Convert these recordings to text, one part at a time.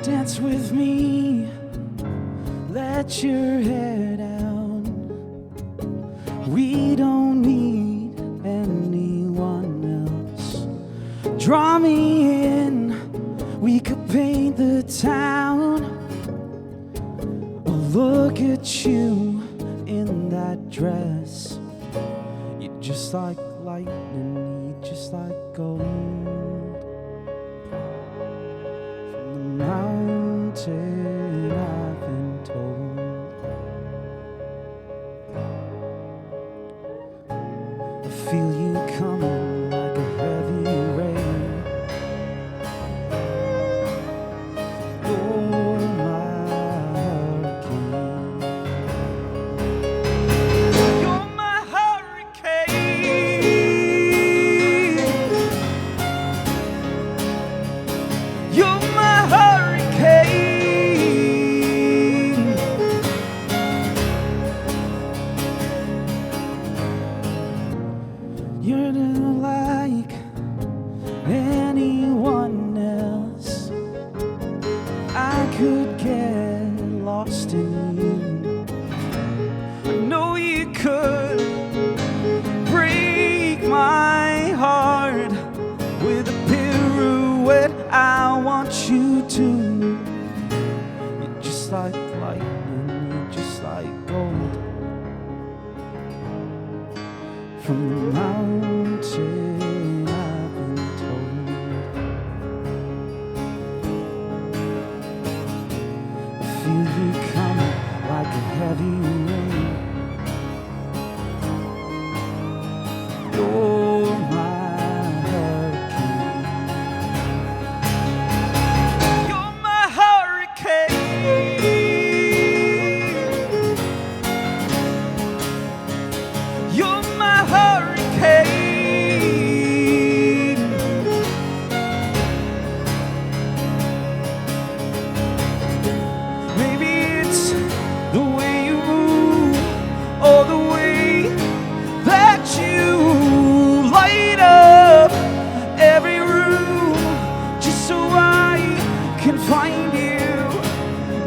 Dance with me, let your hair down. We don't need anyone else. Draw me in, we could paint the town. Oh, look at you in that dress. You're just like lightning, you're just like gold. From the mountain I've been told. I feel you coming like a heavy rain. You're my hurricane. You're my hurricane. You're my hurricane. You're not like anyone else. I could get lost in you. I know you could break my heart with a pirouette. I want you to. You're just like lightning, you're just like gold. From the mountain I've been told. I feel you coming like a heavy rain. You're my hurricane. You're my hurricane. You're my hurricane. Maybe it's the way you move, or the way that you light up every room, just so I can find you.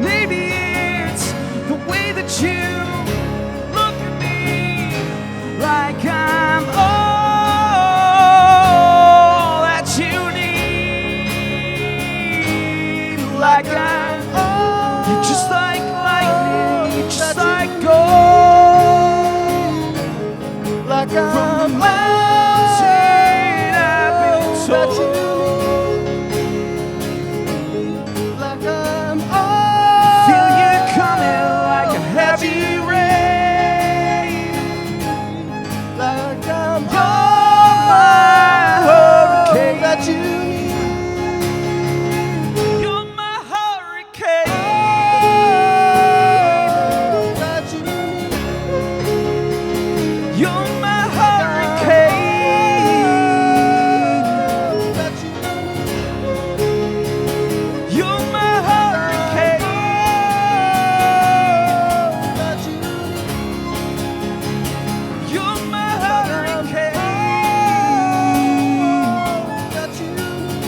Maybe it's the way that you look at me like I'm all that you need, like I'm you're just like lightning, you're just like gold. Like From the I'm mountain I've been told. like I'm Feel you coming like a heavy rain. like I'm You're my hurricane. that you need. You're my hurricane. That you need. You're my hurricane. That you need. You're my hurricane. That you need. You're my hurricane. That you need.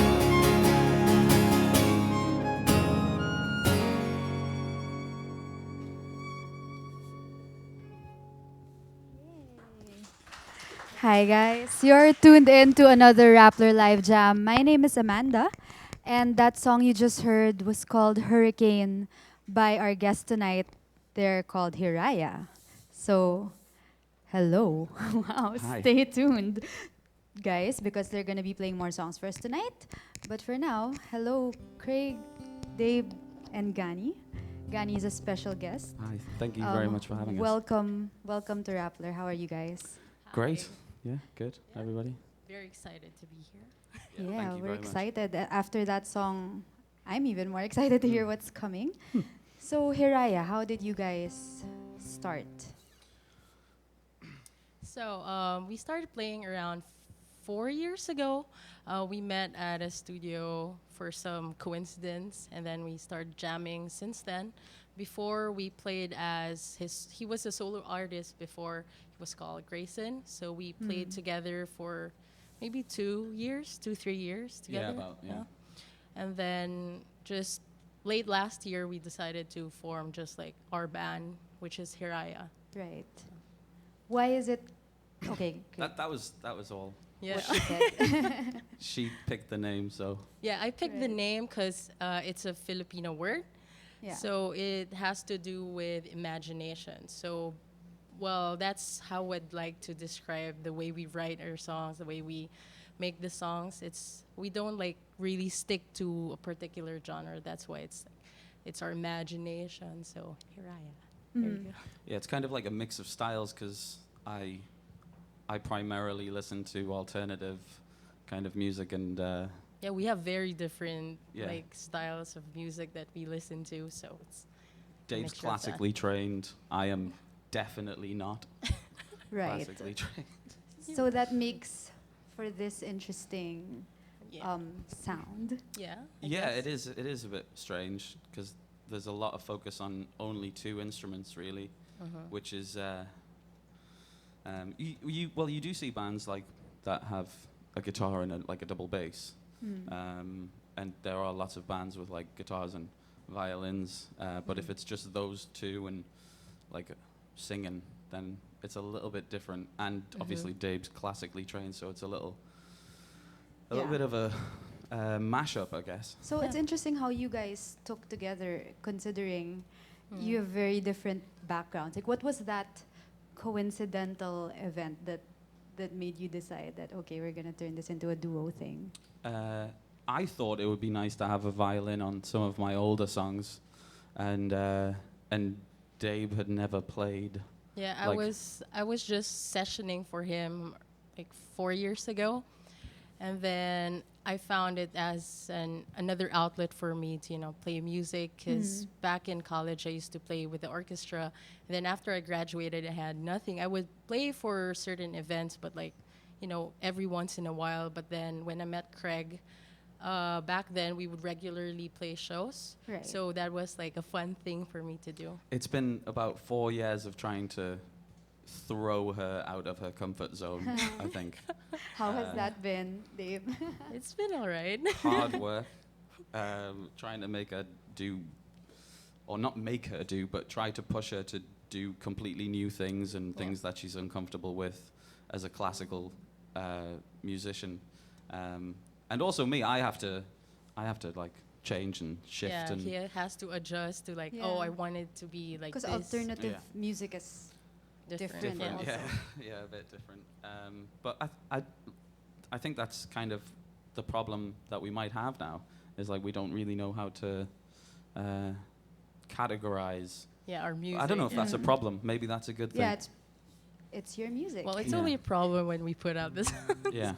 Hi guys, you're tuned in to another Rappler Live Jam. My name is Amanda, and that song you just heard was called Hurricane by our guest tonight. They're called Hiraya. So, hello. Wow, Hi. stay tuned, guys, because they're gonna be playing more songs for us tonight. But for now, hello, Craig, Dave, and Gani. Gani is a special guest. Hi, thank you very much for having us. Welcome to Rappler. How are you guys? Great. Yeah, good. Everybody. Very excited to be here. thank Yeah, you we're very much. excited. After that song, I'm even more excited to hear what's coming. So, Hiraya, how did you guys start? So we started playing around 4 years ago. We met at a studio for some coincidence, and then we started jamming since then. Before we played as he was a solo artist before he was called Grayson. So we played together for maybe 2 years, 3 years together. Yeah, about, yeah. And then just late last year, we decided to form just like our band, which is Hiraya. Right. Why is it? Okay. That was all. Yeah. What she said. She picked the name, so Yeah, I picked the Right. name because it's a Filipino word. Yeah. So it has to do with imagination. So, well, that's how I'd like to describe the way we write our songs, the way we make the songs. We don't like really stick to a particular genre. That's why it's our imagination. So Hiraya. There you Mhm. go. yeah, it's kind of like a mix of styles because I primarily listen to alternative kind of music and Yeah, we have very different Yeah. like styles of music that we listen to. So it's Dave's mixture of that. classically trained. I am definitely not Right. classically trained. So that makes for this interesting yeah. sound. Yeah. I Yeah, guess. it is. It is a bit strange because there's a lot of focus on only two instruments, really, which is you do see bands like that have a guitar and like a double bass, and there are lots of bands with like guitars and violins. But if it's just those two and like singing, then it's a little bit different. And obviously Dave's classically trained, so it's a little Yeah. bit of a mashup, I guess. So it's interesting how you guys took together, considering you have very different backgrounds. Like, what was that coincidental event that made you decide that okay, we're gonna turn this into a duo thing? I thought it would be nice to have a violin on some of my older songs, and Dave had never played. Yeah, Like- I was just sessioning for him like 4 years ago, and then I found it as another outlet for me to play music. Because back in college I used to play with the orchestra, and then after I graduated I had nothing. I would play for certain events, but like every once in a while. But then when I met Craig, back then we would regularly play shows. Right. So that was like a fun thing for me to do. It's been about 4 years of trying to throw her out of her comfort zone, I think. How has that been, Dave? It's been all right. Hard work, trying to make her do, or not make her do, but try to push her to do completely new things and things that she's uncomfortable with as a classical musician. And also me, I have to like change and shift Yeah, and he has to adjust to like, Yeah. oh, I want it to be like Because this. alternative Yeah. music is different. different. also. Yeah, a bit different. But I think that's kind of the problem that we might have now. Is like we don't really know how to categorize. Yeah, our music. I don't know if that's a problem. Maybe that's a good thing. Yeah, it's your music. Well, it's Yeah. only a problem when we put out this. Yeah.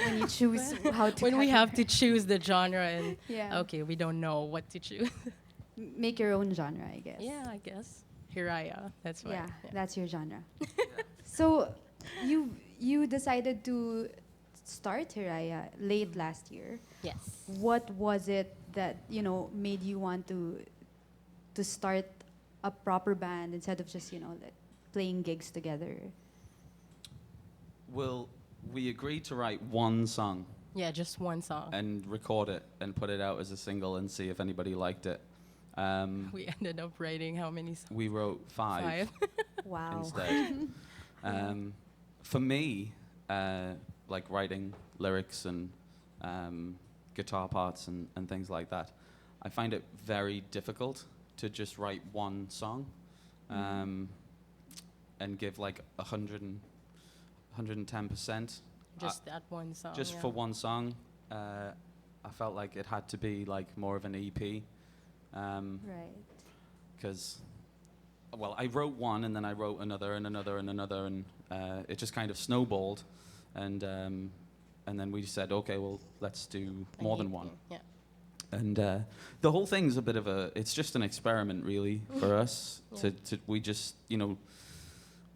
when you choose how to when we have to categorize. choose the genre and Yeah. okay, we don't know what to choose. Make your own genre, I guess. Yeah, I guess. Hiraya, that's why. Yeah, that's your genre. So you decided to start Hiraya late last year. Yes. What was it that made you want to start a proper band instead of just like playing gigs together? Well, we agreed to write one song Yeah, just one song. and record it and put it out as a single and see if anybody liked it. We ended up writing how many songs? We wrote five. Wow. Instead. For me, like writing lyrics and guitar parts and things like that, I find it very difficult to just write one song and give like 110%. Just that one song. Just yeah. for one song. I felt like it had to be like more of an EP. Right. Because, well, I wrote one and then I wrote another and another and another, and it just kind of snowballed, and then we said, okay, well, let's do An more than EP, one. Yeah. And the whole thing's a bit of it's just an experiment, really, for us. Yeah. We just,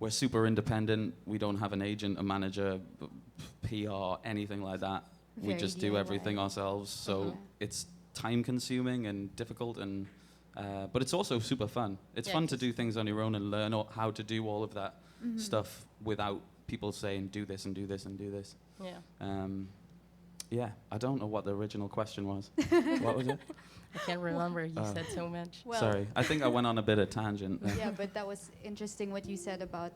we're super independent. We don't have an agent, a manager, PR, anything like that. We Very just do DIY. everything ourselves. So it's time-consuming and difficult, and but it's also super fun. It's Yeah, fun to 'cause- do things on your own and learn how to do all of that stuff without people saying do this and do this and do this. Yeah. yeah, I don't know what the original question was. What was it? I can't remember. You said so much. Well, Sorry, I think I went on a bit of tangent there. Yeah, but that was interesting what you said about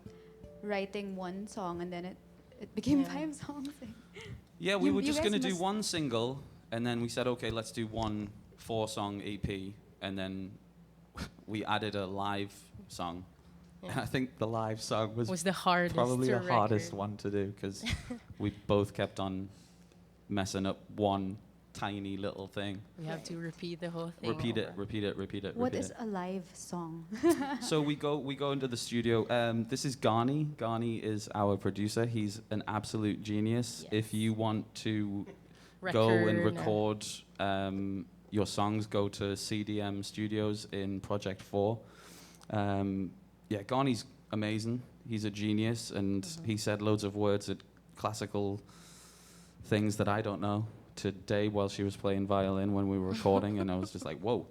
writing one song and then it became Yeah. 5 songs. Yeah, we You- were you just guys going to do must- one single, and then we said, okay, let's do one 4-song EP, and then we added a live song. Yeah. And I think the live song was the hardest. probably to the hardest record. one to do because we both kept on messing up one tiny little thing. We have to repeat the whole thing. Repeat it, over. repeat it, repeat it, What repeat is it. a live song? So we go into the studio. This is Ghani. Ghani is our producer. He's an absolute genius. Yes. If you want to go and record your songs, go to CDM Studios in Project 4. Yeah, Ghani's amazing. He's a genius, and he said loads of words at classical things that I don't know today while she was playing violin when we were recording, and I was just like, whoa.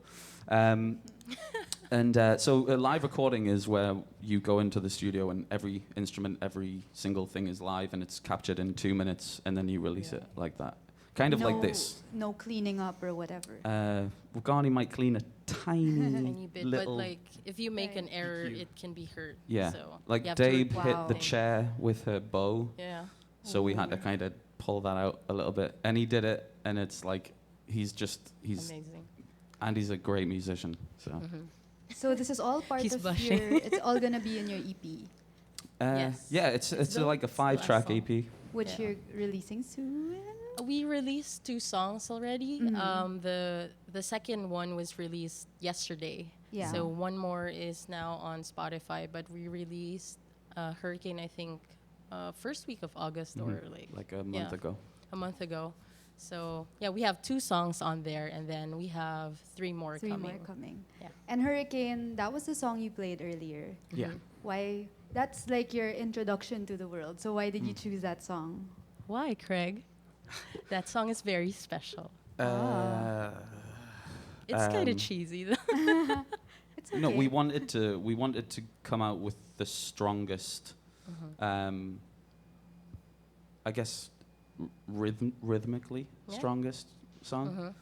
So a live recording is where you go into the studio and every instrument, every single thing is live, and it's captured in 2 minutes, and then you release it like that. Kind of like this. No cleaning up or whatever. Ghani might clean a tiny, Tiny bit, little... but like if you make an error, EQ. it can be hurt. Yeah, So like you have to Dave repeat hit Wow. the thing. chair with her bow, Yeah. so we had to kind of pull that out a little bit, and he did it, and it's like he's Amazing. and he's a great musician. So So this is all part He's of blushing. your. It's all gonna be in your EP, Yes. yeah, it's the- like a it's the last 5-track song. EP. which Yeah. you're releasing soon. We released 2 songs already. Mhm. The second one was released yesterday. Yeah. So one more is now on Spotify, but we released Hurricane, I think, first week of August or Like a month ago. a month ago. So yeah, we have 2 songs on there, and then we have 3 more 3 coming. more coming. Yeah. And Hurricane, that was the song you played earlier. Yeah. Why? That's like your introduction to the world. So why did Mm. you choose that song? Why, Craig? That song is very special. It's kind Um, of cheesy though. It's okay. No, we wanted to come out with the strongest, I guess, rhythmically Yeah. strongest song.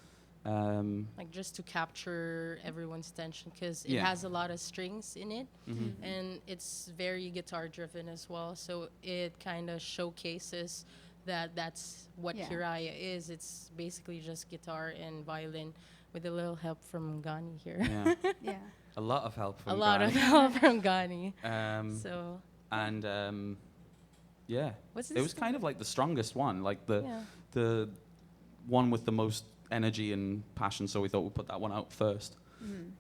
Like just to capture everyone's attention because it Yeah. has a lot of strings in it, Mm-hmm. and it's very guitar driven as well. So it kind of showcases that that's what Yeah. Hiraya is. It's basically just guitar and violin with a little help from Ghani here. Yeah, Yeah. a lot of help from A lot of Ghani. help from Ghani. So So yeah, what's it this was kind of like the strongest one, like yeah. the one with the most energy and passion. So we thought we'd put that one out first, Mm.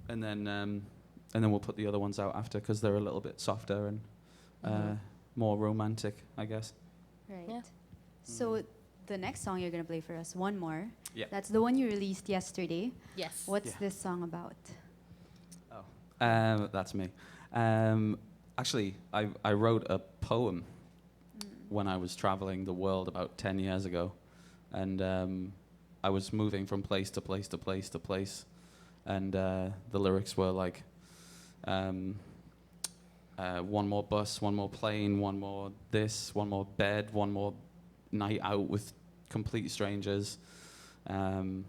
and then we'll put the other ones out after because they're a little bit softer and more romantic, I guess. Right. Yeah. So the next song you're gonna play for us, one more. Yeah. That's the one you released yesterday. Yes. What's Yeah. this song about? That's me. Actually, I wrote a poem when I was traveling the world about 10 years ago, and I was moving from place to place to place to place, and the lyrics were like, one more bus, one more plane, one more this, one more bed, one more night out with complete strangers, and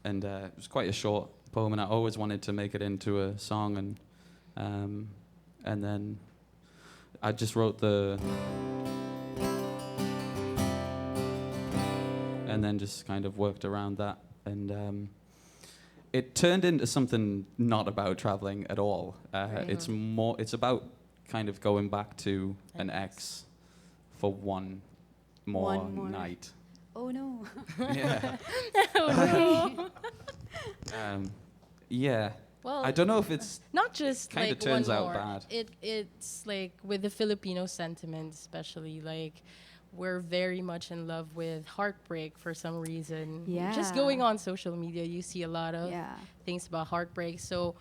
it was quite a short poem, and I always wanted to make it into a song, and then I just wrote and then just kind of worked around that, and it turned into something not about traveling at all. Right. It's about kind of going back to an ex for one more One more. night. Oh no. Yeah. Yeah. Well, I don't know if it's not just kinda like turns one out more. bad. It's like with the Filipino sentiment, especially like we're very much in love with heartbreak for some reason. Just Yeah. going on social media, you see a lot of Yeah. things about heartbreak. So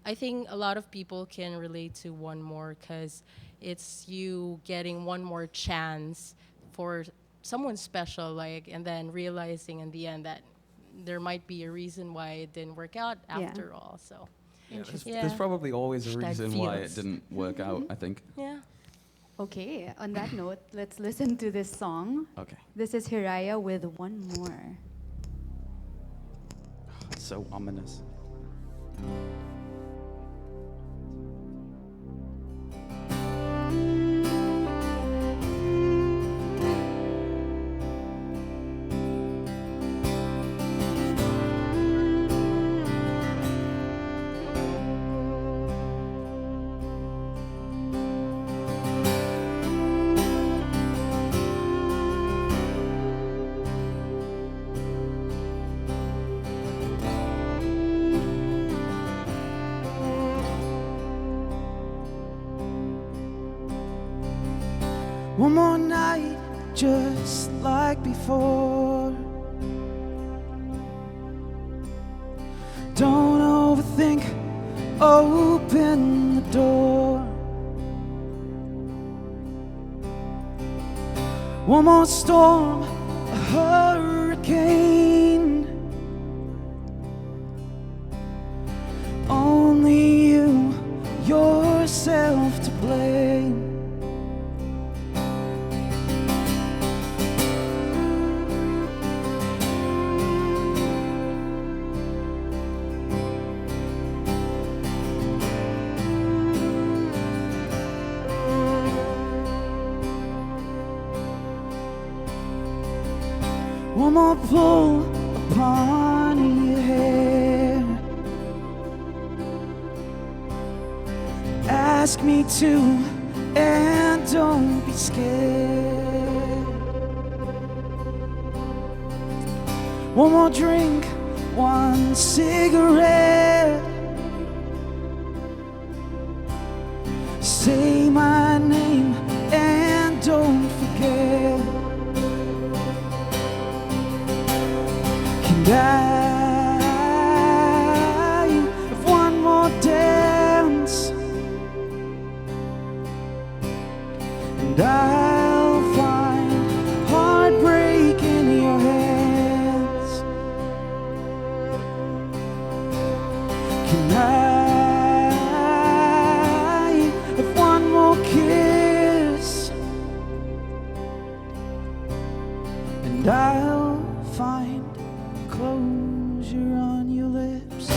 I think a lot of people can relate to one more because it's you getting one more chance for someone special, like, and then realizing in the end that there might be a reason why it didn't work out Yeah. after all. So there's, Yeah. there's probably always a That reason why it feels. didn't work out, I think. yeah. Okay, on that note, let's listen to this song. Okay. This is Hiraya with One More. So ominous. One more night, just like before. Don't overthink, open the door. One more storm, a hurricane. Only you, yourself to blame. One more pull upon your hair. Ask me to, and don't be scared. One more drink, one cigarette. Say my name and don't forget. And I have one more dance, and I'll find heartbreak in your hands. Can I have one more kiss, and I'll find closure on your lips.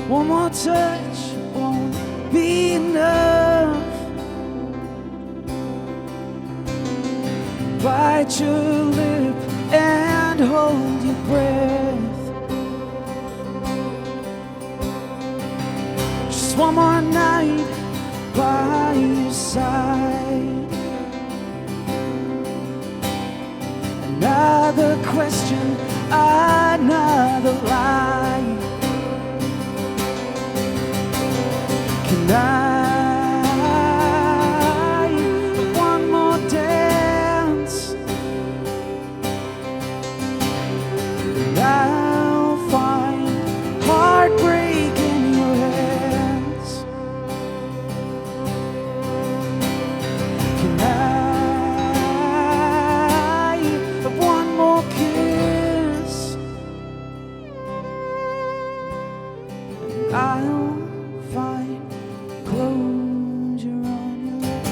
One more touch won't be enough. Bite your lip and hold your breath. Just one more night by your side. Another question, another lie. Can I have one more dance? And I'll find heartbreak in your hands. Can I have one more kiss? And I'll find closure on your lips.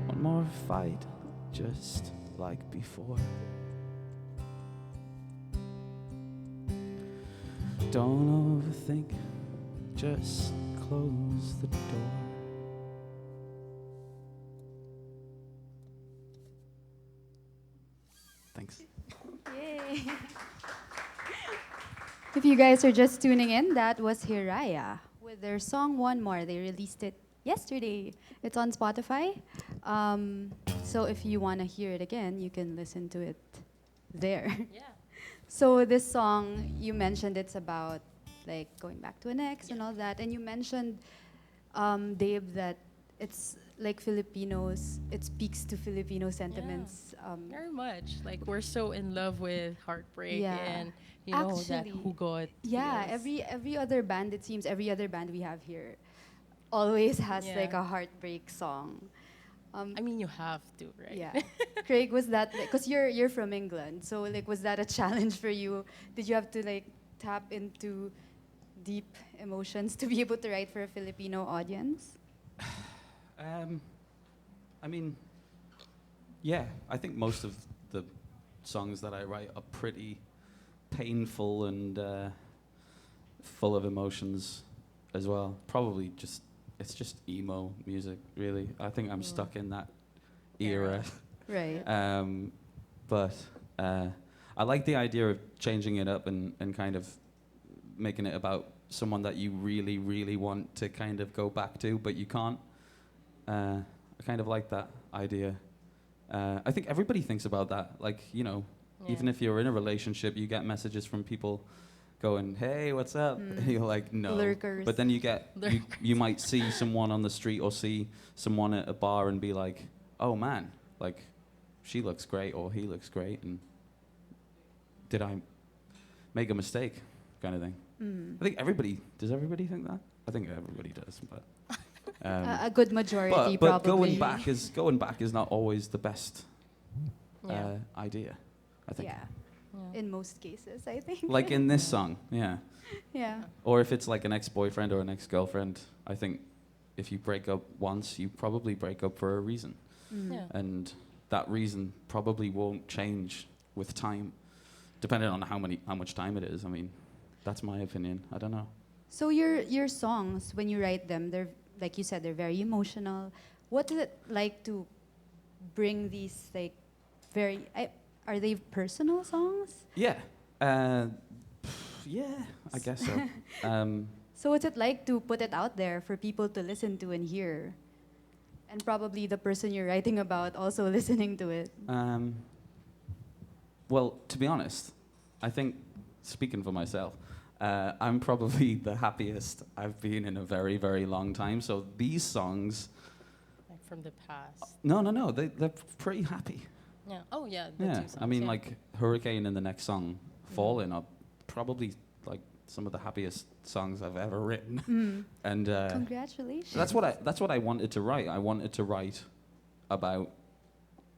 One more fight, just like before. Don't overthink, just close the door. Thanks. Yay! If you guys are just tuning in, that was Hiraya with their song One More. They released it yesterday. It's on Spotify. So if you want to hear it again, you can listen to it there. Yeah. So this song, you mentioned it's about like going back to an ex and all that, and you mentioned, Dave, that it's like Filipinos. It speaks to Filipino sentiments. Very much. Like we're so in love with heartbreak Yeah. and you know that Actually, hugot. yeah, feels. every other band, it seems every other band we have here always has Yeah. like a heartbreak song. I mean, you have to, right? Yeah. Craig, was that like, cause you're from England, so like was that a challenge for you? Did you have to like tap into deep emotions to be able to write for a Filipino audience? I mean, yeah, I think most of the songs that I write are pretty painful and full of emotions as well. Probably just, it's just emo music, really. I think I'm stuck in that era. Right. But I like the idea of changing it up and kind of making it about someone that you really, really want to kind of go back to, but you can't. I kind of like that idea. I think everybody thinks about that. Like, you know, even if you're in a relationship, you get messages from people going, "Hey, what's up?" And you're like, "No." Lurkers. But then you might see someone on the street or see someone at a bar and be like, "Oh man, like she looks great or he looks great, and did I make a mistake?" kind of thing. I think does everybody think that? I think everybody does, but A good majority, but probably. going back is not always the best Yeah. idea, I think. Yeah. Yeah. In most cases, I think. Like in this song, yeah. Yeah. Or if it's like an ex-boyfriend or an ex-girlfriend, I think if you break up once, you probably break up for a reason. Yeah. And that reason probably won't change with time, depending on how much time it is. I mean, that's my opinion. I don't know. So your songs, when you write them, they're like you said, they're very emotional. What is it like to bring these like are they personal songs? Yeah. Yeah, I guess so. So what's it like to put it out there for people to listen to and hear? And probably the person you're writing about also listening to it. Well, to be honest, I think, speaking for myself, I'm probably the happiest I've been in a very, very long time. So these songs, Like from the past. no, they're pretty happy. Yeah. Oh yeah. The Yeah, two songs, I mean, yeah. like Hurricane and the next song, Falling, are probably like some of the happiest songs I've ever written. And Congratulations. that's what I wanted to write. I wanted to write about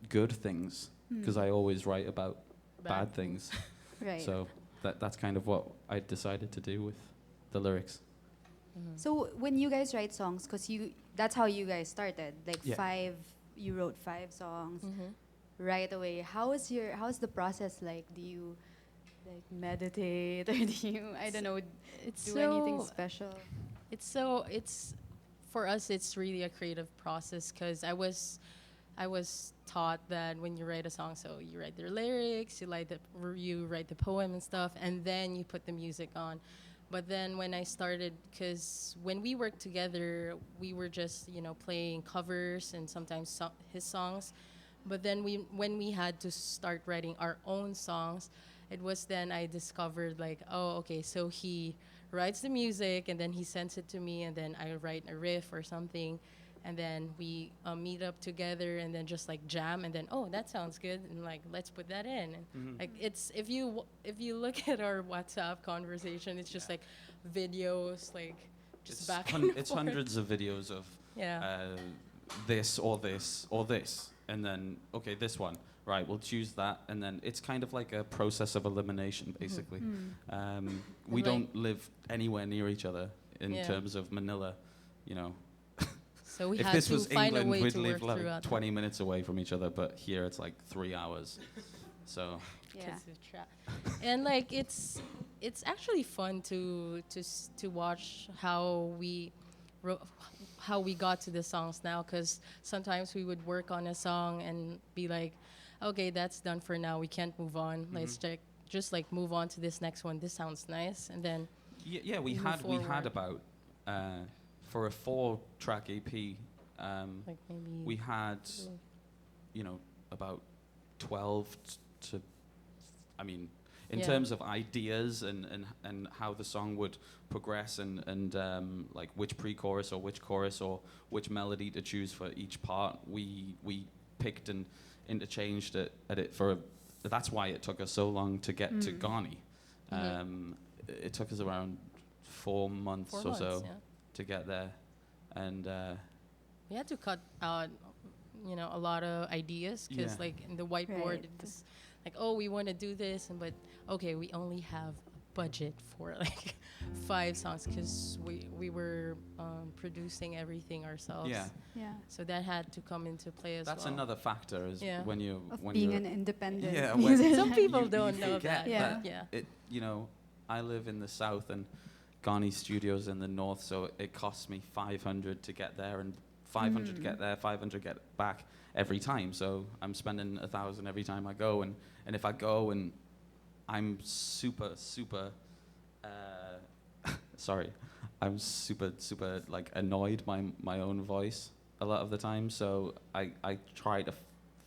good things because I always write about bad things. Right. So that's kind of what I decided to do with the lyrics. So when you guys write songs, because that's how you guys started, like Yeah. you wrote 5 songs Mm-hmm. right away. How's the process like? Do you like meditate or do you, I don't know, It's do anything so special? it's for us it's really a creative process because I was taught that when you write a song, so you write the lyrics, you write the poem and stuff, and then you put the music on. But then when I started, because when we worked together, we were just playing covers and sometimes his songs. But then when we had to start writing our own songs, it was then I discovered like, oh, okay, so he writes the music and then he sends it to me, and then I write a riff or something, and then we meet up together and then just like jam, and then oh, that sounds good, and like let's put that in. And like it's if you look at our WhatsApp conversation, it's just like videos, like just back and It's forth. hundreds of videos of Yeah. this or this or this, and then okay, this one, right? We'll choose that, and then it's kind of like a process of elimination, basically. We like- don't live anywhere near each other in Yeah. terms of Manila, you know. So we If had this to was find England, a way we'd to live work like throughout 20 minutes away from each other, but here it's like 3 hours. So Yeah. Kids with trap. And like it's actually fun to watch how we got to the songs now, because sometimes we would work on a song and be like, okay, that's done for now. We can't move on. Let's check. Just like move on to this next one. This sounds nice, and then Yeah, we move had forward. about for a 4-track EP. Like maybe We had, about 12 to, I mean, in Yeah. terms of ideas and how the song would progress and like which pre-chorus or which chorus or which melody to choose for each part, we picked and interchanged it for. That's why it took us so long to get to Ghani. It took us around 4 months 4 or months. so Yeah. to get there, and We had to cut out, a lot of ideas because, Yeah. like, in the whiteboard, Right. it's like, oh, we want to do this, but okay, we only have budget for like 5 songs because we were producing everything ourselves. yeah, Yeah. So that had to come into play as that's well. another factor is Yeah. when you Of when being you're an independent Yeah, when- musician. Some people you don't know forget that. Yeah. But yeah. it. I live in the south and Ghani Studios in the north, so it costs me 500 to get there and 500 to get there, 500 get back every time. So I'm spending 1,000 every time I go, and if I go and I'm super sorry, I'm super like annoyed by my own voice a lot of the time. So I try to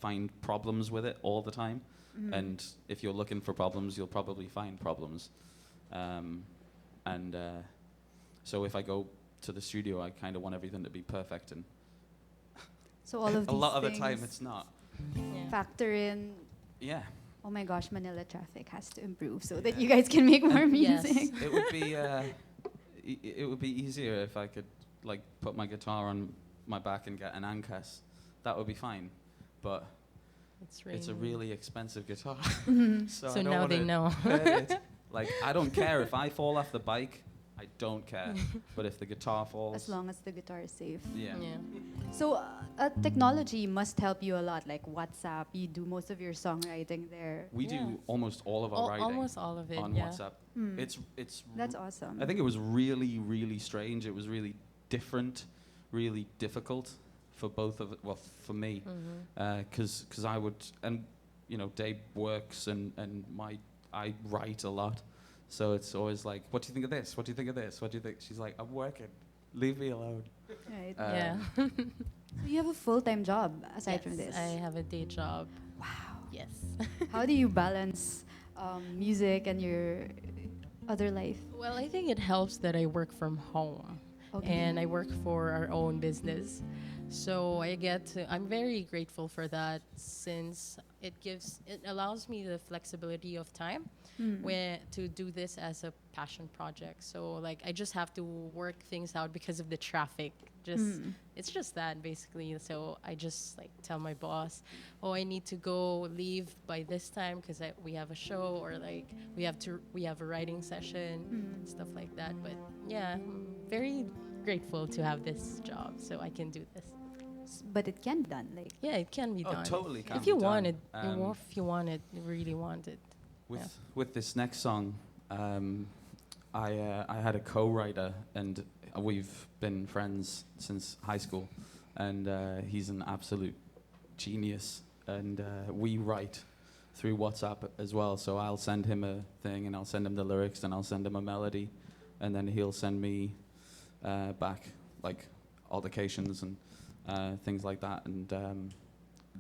find problems with it all the time. And if you're looking for problems, you'll probably find problems. So if I go to the studio, I kind of want everything to be perfect, and So all of a these lot of the things time it's not. Yeah. factor in. Yeah, Oh my gosh, Manila traffic has to improve so that you guys can make more Yes. music. it would be it would be easier if I could like put my guitar on my back and get an Ancas. That would be fine, but it's a really expensive guitar. So, I So don't now they wanna- know. Like I don't care if I fall off the bike. I don't care. But if the guitar falls, As long as the guitar is safe. yeah. So technology must help you a lot, like WhatsApp. You do most of your songwriting there. We Yeah. do almost all of our writing Almost all of it. on yeah. WhatsApp. It's That's awesome. I think it was really strange. It was really different, really difficult for both of it. Well, for me, because I would, and Dave works and I write a lot, so it's always like, what do you think of this? What do you think of this? What do you think? She's like, I'm working. Leave me alone. Right. Yeah. So you have a full-time job aside from Yes, this. I have a day job. Wow. Yes. How do you balance music and your other life? Well, I think it helps that I work from home. Okay. And I work for our own business. So I'm very grateful for that since it allows me the flexibility of time where to do this as a passion project. So like I just have to work things out because of the traffic. It's just that basically. So I just like tell my boss, oh, I need to go leave by this time because we have a show or like we have a writing session and stuff like that. But yeah, I'm very grateful to have this job so I can do this. But it can be done. Like Yeah, it can be Oh, done. totally can If be you done. want it, Um, if you want it, you really want it. With this next song, I had a co-writer, and we've been friends since high school, and he's an absolute genius, and we write through WhatsApp as well. So I'll send him a thing, and I'll send him the lyrics, and I'll send him a melody, and then he'll send me back like altercations and things like that, and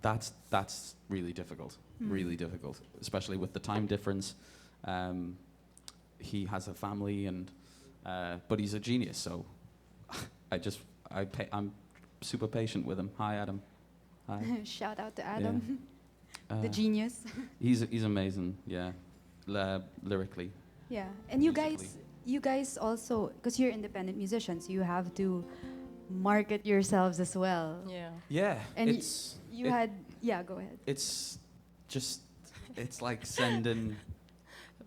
that's really difficult. Really difficult, especially with the time difference. He has a family, and but he's a genius. So I'm super patient with him. Hi, Adam. Hi. shout out to Adam, Uh, the genius. He's amazing. Yeah, lyrically. Yeah, and you musically. guys also, because you're independent musicians, you have to market yourselves as well. Yeah. Yeah, And it's You it- had, yeah, go ahead. it's just it's like sending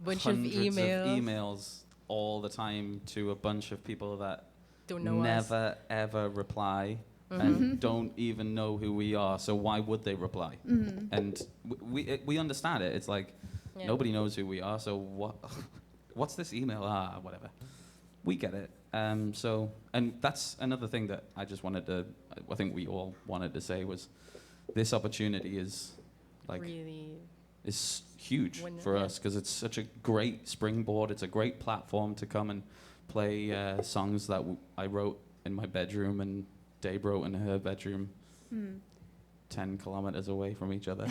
Bunch of hundreds emails. of emails all the time to a bunch of people that Don't know us. never ever reply Mm-hmm. and don't even know who we are. So why would they reply? Mm-hmm. And we understand it. It's like Yeah. nobody knows who we are. So what? What's this email? Whatever. We get it. So and that's another thing that I just wanted to. I think we all wanted to say was this opportunity is like really is huge When- for yeah. us because it's such a great springboard. It's a great platform to come and play songs that I wrote in my bedroom and Dave wrote in her bedroom, 10 kilometers away from each other.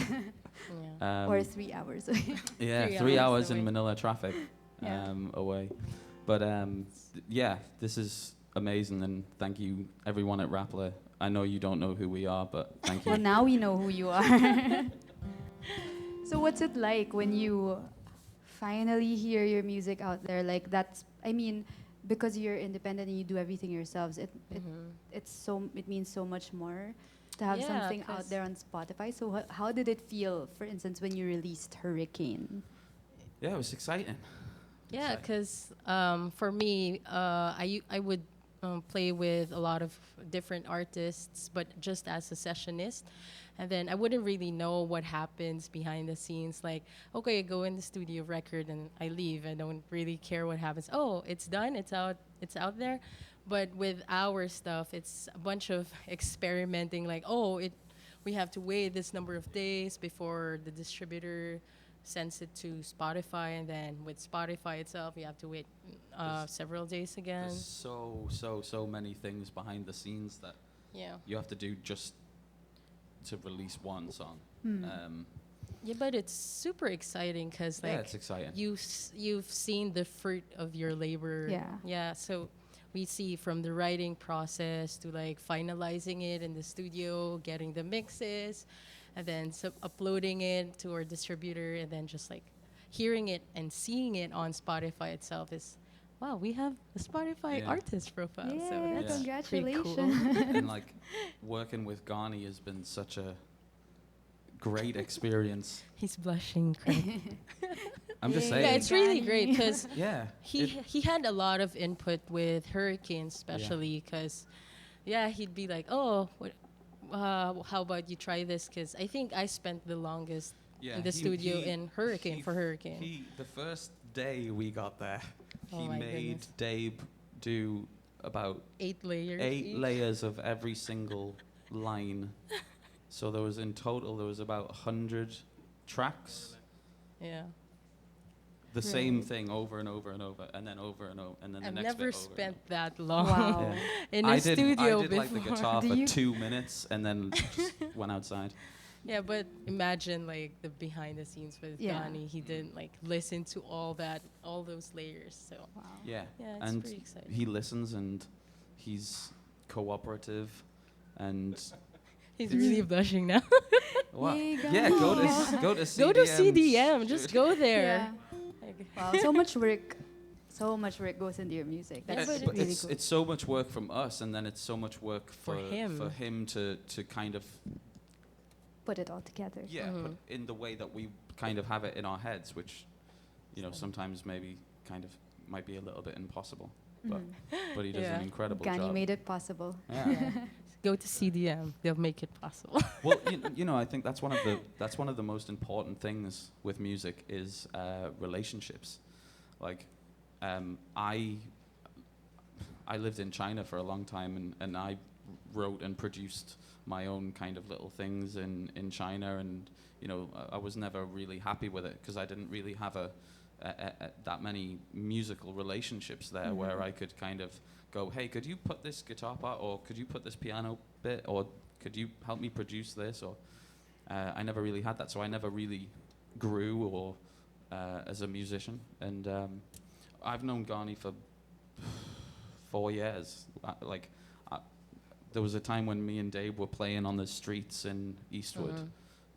yeah. Or 3 hours. Yeah, 3 3 hours hours in away. Manila traffic Yeah. away. But yeah, this is amazing, and thank you everyone at Rappler. I know you don't know who we are, but thank you. Well, now we know who you are. So what's it like when you finally hear your music out there? Like that's, I mean, because you're independent and you do everything yourselves, it means so much more to have Yeah, something out 'cause- there on Spotify. So how did it feel, for instance, when you released Hurricane? Yeah, it was exciting. Yeah, Exciting. because for me, I would play with a lot of different artists, but just as a sessionist. And then I wouldn't really know what happens behind the scenes. Like, okay, I go in the studio record and I leave. I don't really care what happens. Oh, it's done. It's out there. But with our stuff, it's a bunch of experimenting. Like, we have to wait this number of days before the distributor sends it to Spotify, and then with Spotify itself, you have to wait several days again. There's so many things behind the scenes that Yeah. you have to do just to release one song. Yeah, but it's super exciting because Yeah, like it's exciting. you've seen the fruit of your labor. Yeah. Yeah. So we see from the writing process to like finalizing it in the studio, getting the mixes, and then uploading it to our distributor, and then just like hearing it and seeing it on Spotify itself is, wow, we have a Spotify Yeah. artist profile. Yeah, so that's pretty cool. congratulations. And like working with Ghani has been such a great experience. He's blushing. Craig. I'm just Yeah, saying. Yeah, it's really Ghani. great because Yeah. he had a lot of input with Hurricane, especially because, yeah, he'd be like, oh, how about you try this? Because I think I spent the longest in the studio in Hurricane for Hurricane. The first day we got there, Oh he my made goodness. Dave do about 8 layers. 8 each. layers of every single line. So there was in total there was about 100 tracks. Yeah. The same thing over and over and over, and then over and over, and then I've the next never bit over spent that long Wow. Yeah. in I a did, studio I did before. like the guitar Do for you- 2 minutes and then just went outside. Yeah, but imagine like the behind the scenes with Yeah. Ghani. He didn't like listen to all those layers. So Wow. Yeah. yeah, it's And pretty exciting. he listens and he's cooperative and He's really blushing now. what? Yay, Yeah, go to Ghani. go to CDM. Go to CDM. Just go there. Yeah. Like, Wow, so much work. So much work goes into your music. Yeah, That's but But really it's cool. it's so much work from us, and then it's so much work For him. to kind of Put it all together. put in the way that we kind of have it in our heads, which sometimes maybe kind of might be a little bit impossible. But but he does Yeah. an incredible Ghani job. made it possible. Yeah. go to CDM. They'll make it possible. Well, I think that's one of the most important things with music is relationships. Like, I lived in China for a long time, and I wrote and produced my own kind of little things in China, and I was never really happy with it because I didn't really have that many musical relationships there where I could kind of go, hey, could you put this guitar part, or could you put this piano bit, or could you help me produce this, or I never really had that, so I never really grew or as a musician. And I've known Ghani for 4 years. There was a time when me and Dave were playing on the streets in Eastwood,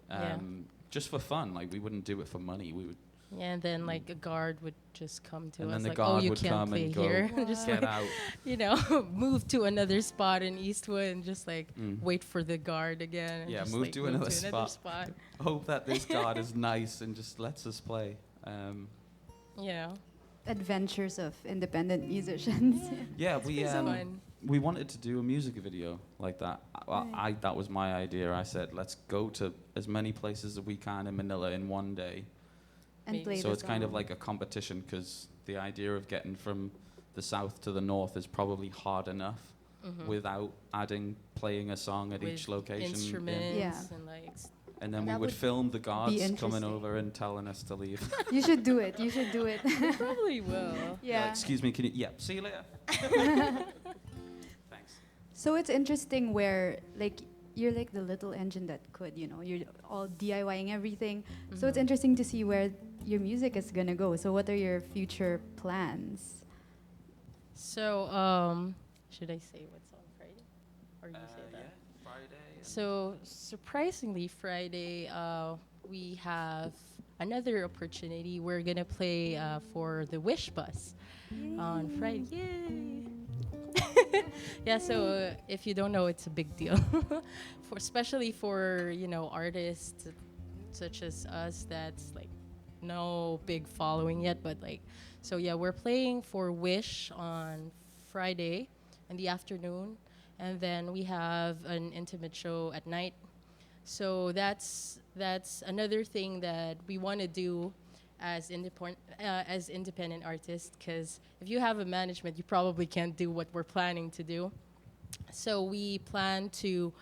Yeah. just for fun. Like, we wouldn't do it for money. We would Yeah, and then like a guard would just come to And us then the like, guard oh, you would can't come play and go, here. Just get like, out. move to another spot in Eastwood and just like Mm. wait for the guard again. And Yeah, just, move like, to another spot. Hope that this guard is nice and just lets us play. Yeah. Adventures of independent musicians. Yeah, we It's fun. we wanted to do a music video like that. Right. That was my idea. I said, let's go to as many places as we can in Manila in one day. And Maybe. play So the it's kind of song. like a competition, because the idea of getting from the south to the north is probably hard enough without playing a song at With each location. instruments Yeah. and like and then we That would would film the guards coming interesting. over and telling us to leave. You should do it. You should do it. Probably will. Yeah. Excuse me, can you? Yeah. See you later. Thanks. So it's interesting where like you're like the little engine that could, you're all DIYing everything. So it's interesting to see where your music is gonna go. So what are your future plans? So, should I say what's on Friday? Or you say that? Yeah, Friday. So, surprisingly, Friday, we have another opportunity. We're going to play for the Wish Bus on Friday. Yay! Yeah, so if you don't know, it's a big deal. Especially for, artists such as us that's like no big following yet, but like, so yeah, we're playing for Wish on Friday in the afternoon, and then we have an intimate show at night. So that's another thing that we want to do as independent artists, because if you have a management, you probably can't do what we're planning to do. So we plan to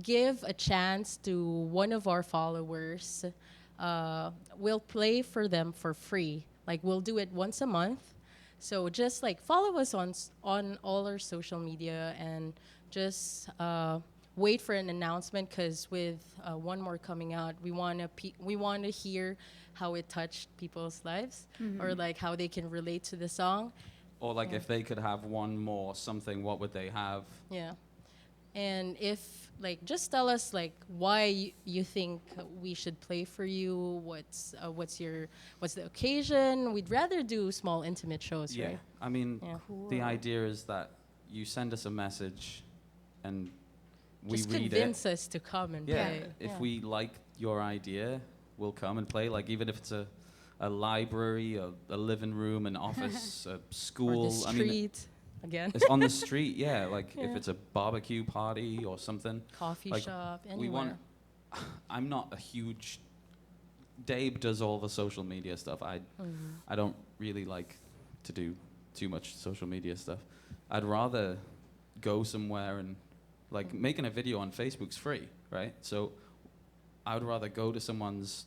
give a chance to one of our followers. We'll play for them for free. Like, we'll do it once a month. So just like follow us on all our social media, and just wait for an announcement, because with one more coming out, we want to hear how it touched people's lives, or like how they can relate to the song. Or like if they could have one more something, what would they have? Yeah. And if like, just tell us like why you think we should play for you. What's the occasion? We'd rather do small intimate shows, Yeah. right? I mean, Yeah. the idea is that you send us a message, and we Just read convince us to come and Yeah. play. If we like your idea, we'll come and play. Like, even if it's a library, a living room, an office, a school. Or the street again. It's on the street, yeah. Like Yeah. if it's a barbecue party or something. Coffee like, shop, anywhere. We want. I'm not a huge. Dave does all the social media stuff. I don't really like to do too much social media stuff. I'd rather go somewhere and like making a video on Facebook's free, right? So I would rather go to someone's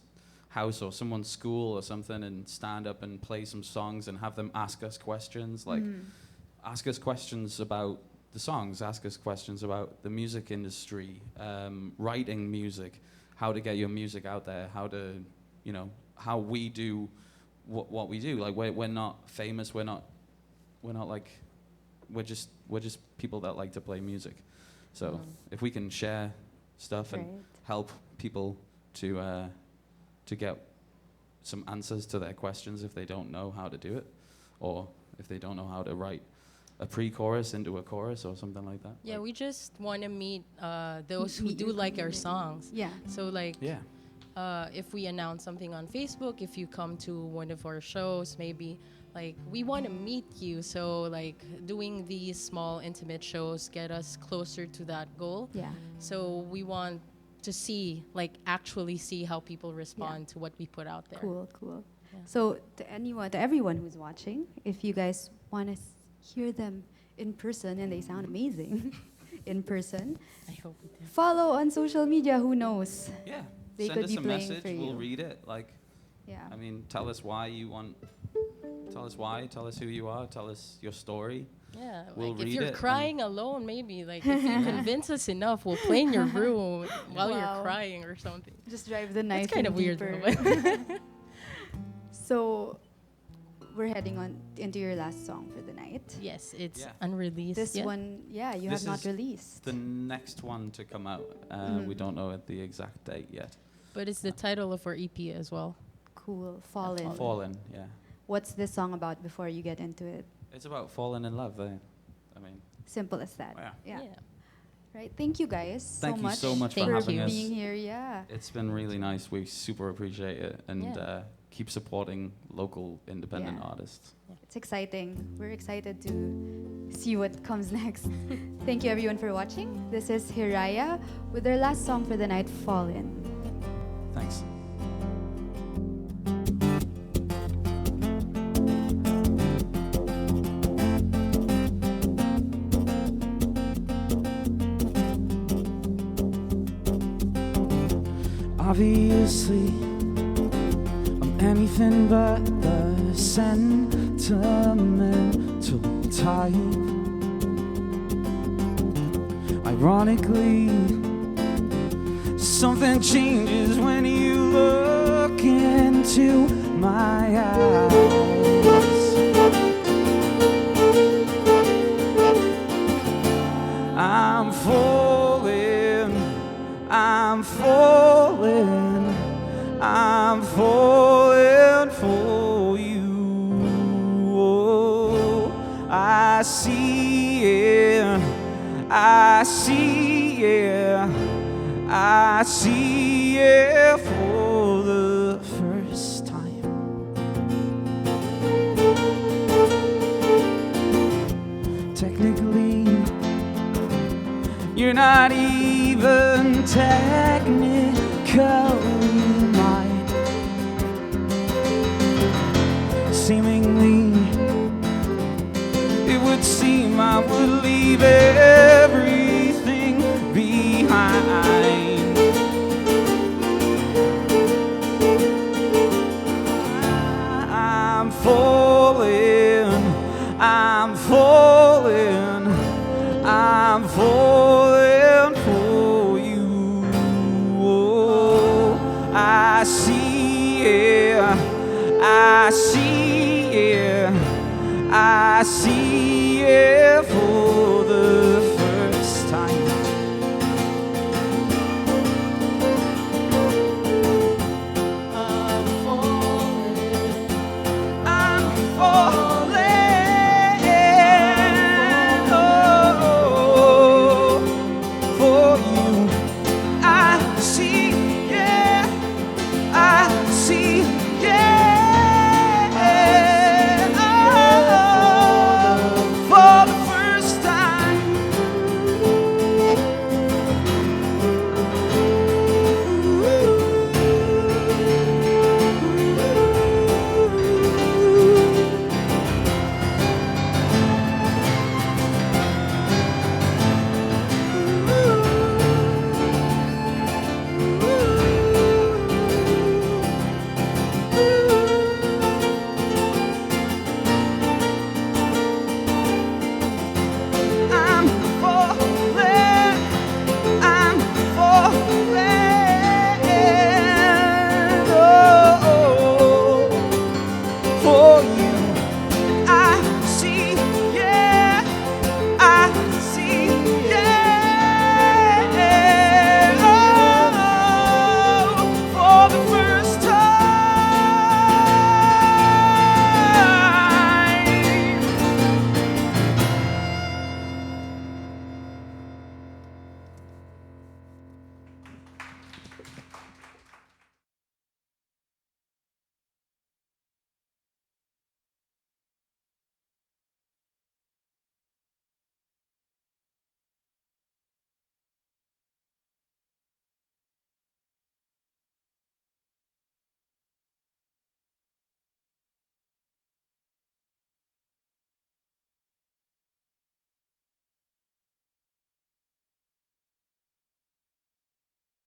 house or someone's school or something and stand up and play some songs and have them ask us questions, like ask us questions about the songs, ask us questions about the music industry, writing music, how to get your music out there, how to, how we do what we do. Like we're not famous, we're not like, we're just people that like to play music. So if we can share stuff and help people to get some answers to their questions if they don't know how to do it, or if they don't know how to write a pre-chorus into a chorus or something like that. Yeah, like, we just want to meet those who do like our songs. Yeah. So like, yeah. if we announce something on Facebook, if you come to one of our shows, maybe like we want to meet you. So like doing these small intimate shows get us closer to that goal. Yeah. So we want to actually see how people respond to what we put out there. Cool. Yeah. So to everyone who's watching, if you guys want to hear them in person, and they sound amazing in person, I hope we do. follow on social media. Who knows? Yeah. They Send could us be a playing message, for you. we'll read it. Like, Yeah. I mean, tell us why you want. Tell us why. Tell us who you are. Tell us your story. Yeah, We'll like if read you're it crying alone, maybe like if you convince us enough, we'll play in your room while Wow. you're crying or something. Just drive the knife. It's kind in of weird, deeper. though. But So we're heading on into your last song for the night. yes, it's Yeah. unreleased. This yet. one, you This have not is released. The next one to come out, we don't know at the exact date yet. But it's the title of our EP as well. Cool. Fallen. Fallen, yeah. What's this song about before you get into it? It's about falling in love. I mean, Simple as that. Yeah. Right. Thank you guys Thank you so much for Thank having you. us. being here. Yeah. It's been really nice. We super appreciate it, and Yeah. keep supporting local independent Yeah. artists. It's exciting. We're excited to see what comes next. Thank you everyone for watching. This is Hiraya with their last song for the night, Fallen. Thanks. Obviously, I'm anything but the sentimental type. Ironically, something changes when you look into my eyes. I'm falling, I'm falling, I'm falling for you. Oh, I see it, I see it, I see it for the first time. Technically, you're not even technically mine. Seemingly, it would seem I would leave everything behind. I'm falling, I'm falling, I'm falling for you. Oh, I see it, I see it, I see